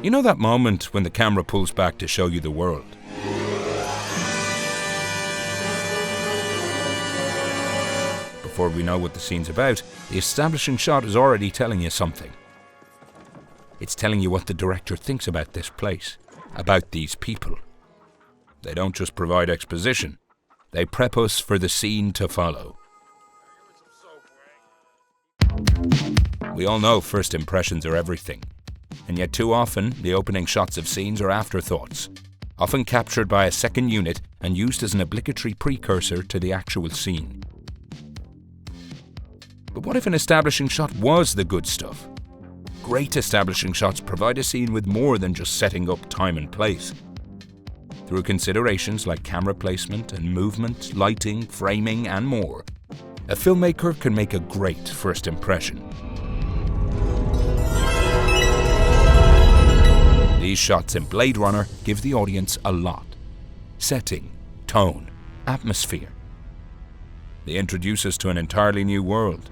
You know that moment when the camera pulls back to show you the world? Before we know what the scene's about, the establishing shot is already telling you something. It's telling you what the director thinks about this place, about these people. They don't just provide exposition, they prep us for the scene to follow. We all know first impressions are everything, and yet too often the opening shots of scenes are afterthoughts, often captured by a second unit and used as an obligatory precursor to the actual scene. But what if an establishing shot was the good stuff? Great establishing shots provide a scene with more than just setting up time and place. Through considerations like camera placement and movement, lighting, framing, and more, a filmmaker can make a great first impression. These shots in Blade Runner give the audience a lot. Setting, tone, atmosphere. They introduce us to an entirely new world.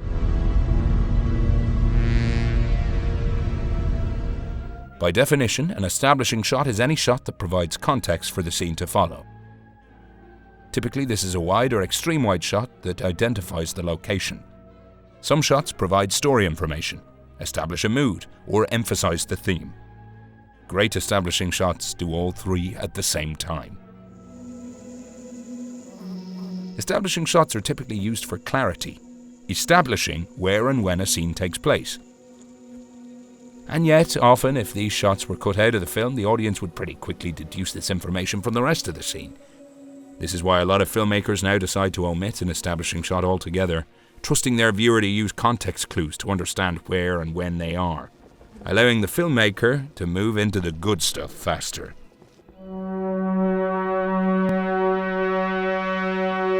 By definition, an establishing shot is any shot that provides context for the scene to follow. Typically, this is a wide or extreme wide shot that identifies the location. Some shots provide story information, establish a mood, or emphasize the theme. Great establishing shots do all three at the same time. Establishing shots are typically used for clarity, establishing where and when a scene takes place. And yet, often, if these shots were cut out of the film, the audience would pretty quickly deduce this information from the rest of the scene. This is why a lot of filmmakers now decide to omit an establishing shot altogether, trusting their viewer to use context clues to understand where and when they are, allowing the filmmaker to move into the good stuff faster.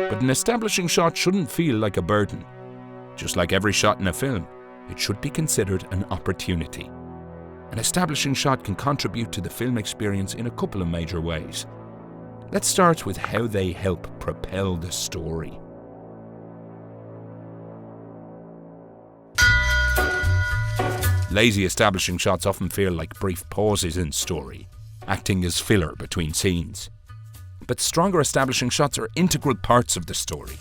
But an establishing shot shouldn't feel like a burden. Just like every shot in a film, it should be considered an opportunity. An establishing shot can contribute to the film experience in a couple of major ways. Let's start with how they help propel the story. Lazy establishing shots often feel like brief pauses in story, acting as filler between scenes. But stronger establishing shots are integral parts of the story.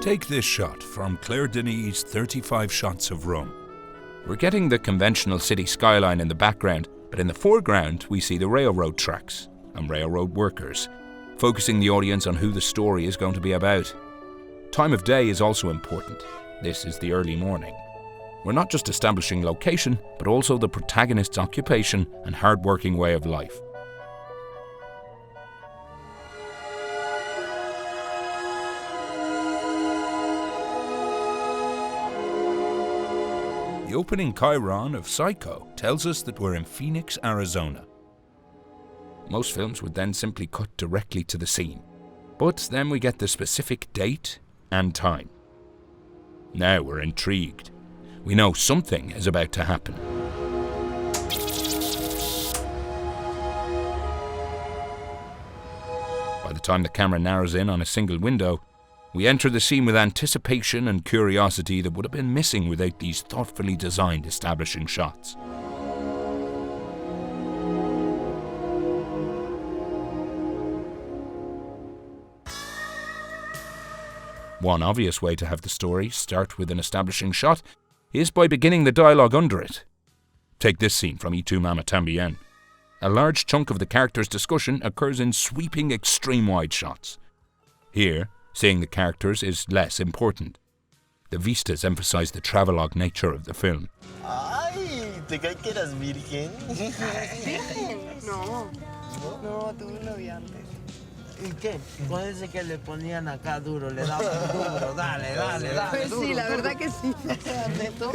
Take this shot from Claire Denis' 35 Shots of Rome. We're getting the conventional city skyline in the background, but in the foreground we see the railroad tracks and railroad workers, focusing the audience on who the story is going to be about. Time of day is also important. This is the early morning. We're not just establishing location, but also the protagonist's occupation and hard-working way of life. The opening chyron of Psycho tells us that we're in Phoenix, Arizona. Most films would then simply cut directly to the scene, but then we get the specific date and time. Now we're intrigued. We know something is about to happen. By the time the camera narrows in on a single window, we enter the scene with anticipation and curiosity that would have been missing without these thoughtfully designed establishing shots. One obvious way to have the story start with an establishing shot is by beginning the dialogue under it. Take this scene from Y Tu Mamá También. A large chunk of the characters' discussion occurs in sweeping extreme wide shots. Here, seeing the characters is less important. The vistas emphasize the travelogue nature of the film. Ay, ¿te cae que eras virgen? ¿Virgen? No. No, tuve un novio antes. ¿Y qué? Con ese que le ponían acá duro, le daban duro, dale, Pues duro, sí, la duro. verdad que sí. ¿Neto?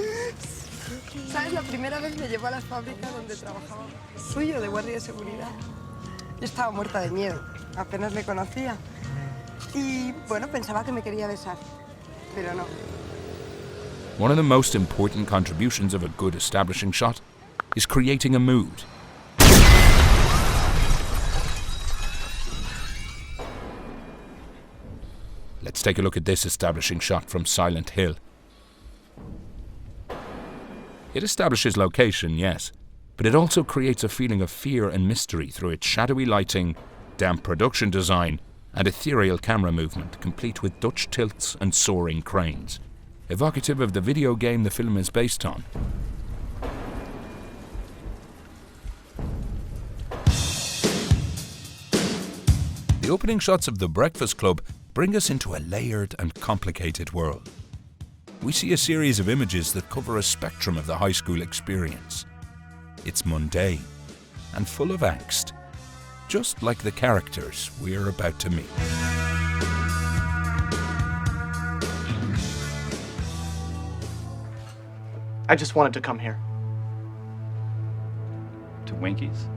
¿Sabes? La primera vez me llevó a las fábricas donde trabajaba suyo de guardia de seguridad. Yo estaba muerta de miedo, apenas le conocía. Y bueno, pensaba que me quería besar, pero no. One of the most important contributions of a good establishing shot is creating a mood. Let's take a look at this establishing shot from Silent Hill. It establishes location, yes, but it also creates a feeling of fear and mystery through its shadowy lighting, damp production design, and ethereal camera movement, complete with Dutch tilts and soaring cranes, evocative of the video game the film is based on. The opening shots of The Breakfast Club bring us into a layered and complicated world. We see a series of images that cover a spectrum of the high school experience. It's mundane and full of angst, just like the characters we're about to meet. I just wanted to come here. To Winkies?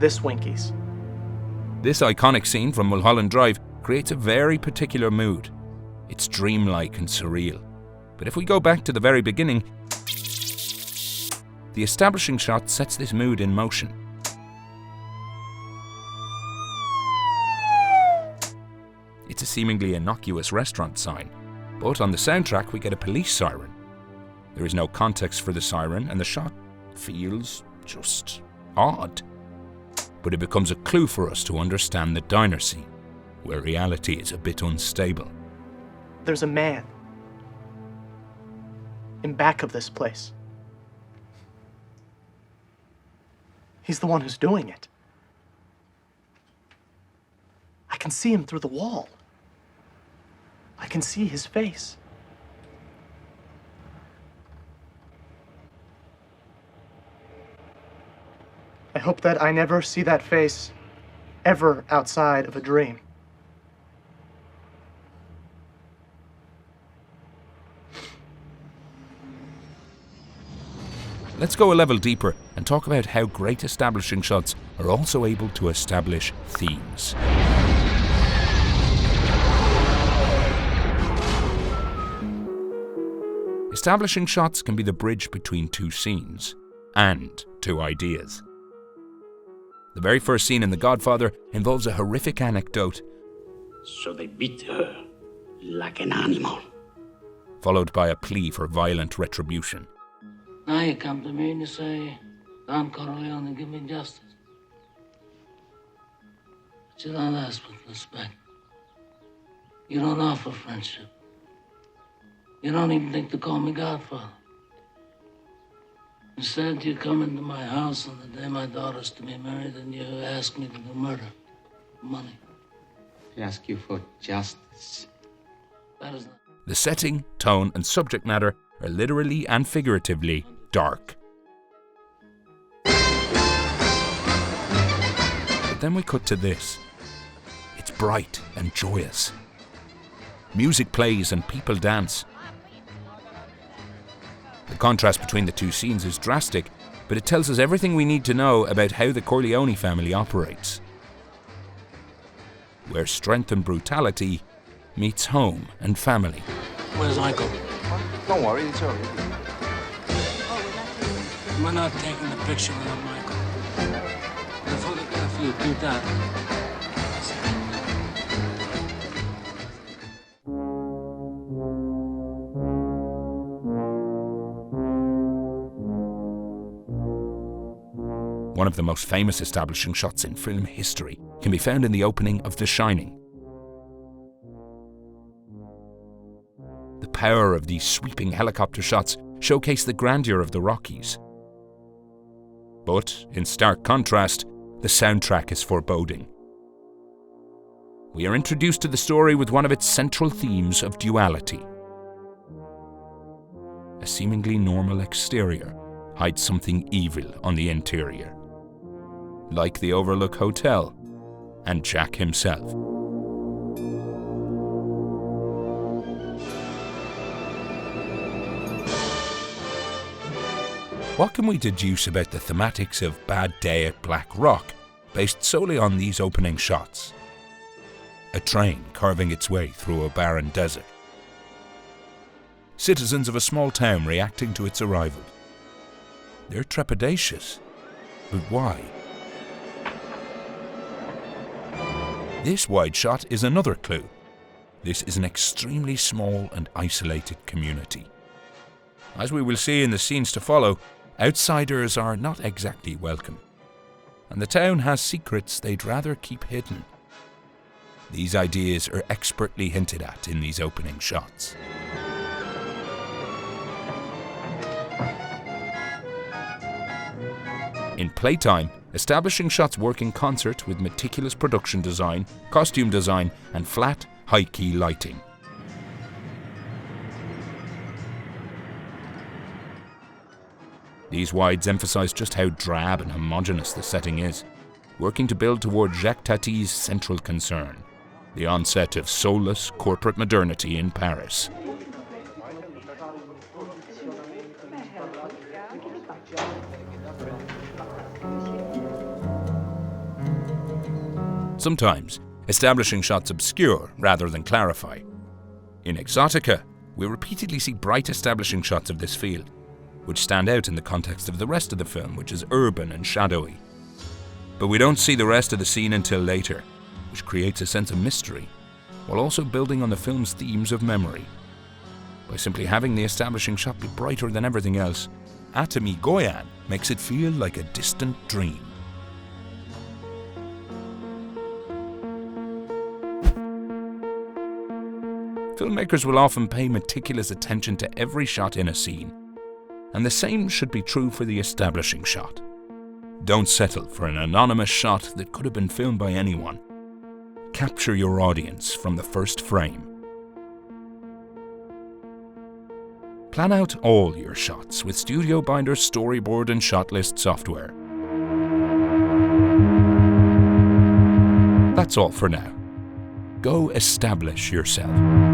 This Winkies. This iconic scene from Mulholland Drive creates a very particular mood. It's dreamlike and surreal. But if we go back to the very beginning, the establishing shot sets this mood in motion. It's a seemingly innocuous restaurant sign, but on the soundtrack we get a police siren. There is no context for the siren, and the shot feels just odd. But it becomes a clue for us to understand the diner scene, where reality is a bit unstable. There's a man in back of this place. He's the one who's doing it. I can see him through the wall. I can see his face. I hope that I never see that face ever outside of a dream. Let's go a level deeper and talk about how great establishing shots are also able to establish themes. Establishing shots can be the bridge between two scenes and two ideas. The very first scene in The Godfather involves a horrific anecdote, So they beat her like an animal. followed by a plea for violent retribution. Now you come to me and you say, Don Corleone, give me justice. But you don't ask with respect. You don't offer friendship. You don't even think to call me Godfather. Instead, you come into my house on the day my daughter's to be married and you ask me to do murder. Money. I ask you for justice. That is not... The setting, tone, and subject matter are literally and figuratively dark. But then we cut to this. It's bright and joyous. Music plays and people dance. The contrast between the two scenes is drastic, but it tells us everything we need to know about how the Corleone family operates. Where strength and brutality meets home and family. Where's Michael? Don't worry, it's all right. Am I not taking the picture without Michael? The photograph you do that. One of the most famous establishing shots in film history can be found in the opening of The Shining. The power of these sweeping helicopter shots showcase the grandeur of the Rockies. But, in stark contrast, the soundtrack is foreboding. We are introduced to the story with one of its central themes of duality. A seemingly normal exterior hides something evil on the interior, like the Overlook Hotel and Jack himself. What can we deduce about the thematics of Bad Day at Black Rock, based solely on these opening shots? A train carving its way through a barren desert. Citizens of a small town reacting to its arrival. They're trepidatious, but why? This wide shot is another clue, this is an extremely small and isolated community. As we will see in the scenes to follow, outsiders are not exactly welcome, and the town has secrets they'd rather keep hidden. These ideas are expertly hinted at in these opening shots. In playtime, establishing shots work in concert with meticulous production design, costume design, and flat, high-key lighting. These wides emphasize just how drab and homogeneous the setting is, working to build toward Jacques Tati's central concern, the onset of soulless corporate modernity in Paris. Sometimes, establishing shots obscure rather than clarify. In Exotica, we repeatedly see bright establishing shots of this field, which stand out in the context of the rest of the film, which is urban and shadowy. But we don't see the rest of the scene until later, which creates a sense of mystery, while also building on the film's themes of memory. By simply having the establishing shot be brighter than everything else, Atami Goyan makes it feel like a distant dream. Filmmakers will often pay meticulous attention to every shot in a scene, and the same should be true for the establishing shot. Don't settle for an anonymous shot that could have been filmed by anyone. Capture your audience from the first frame. Plan out all your shots with Studio Binder's storyboard and shot list software. That's all for now. Go establish yourself.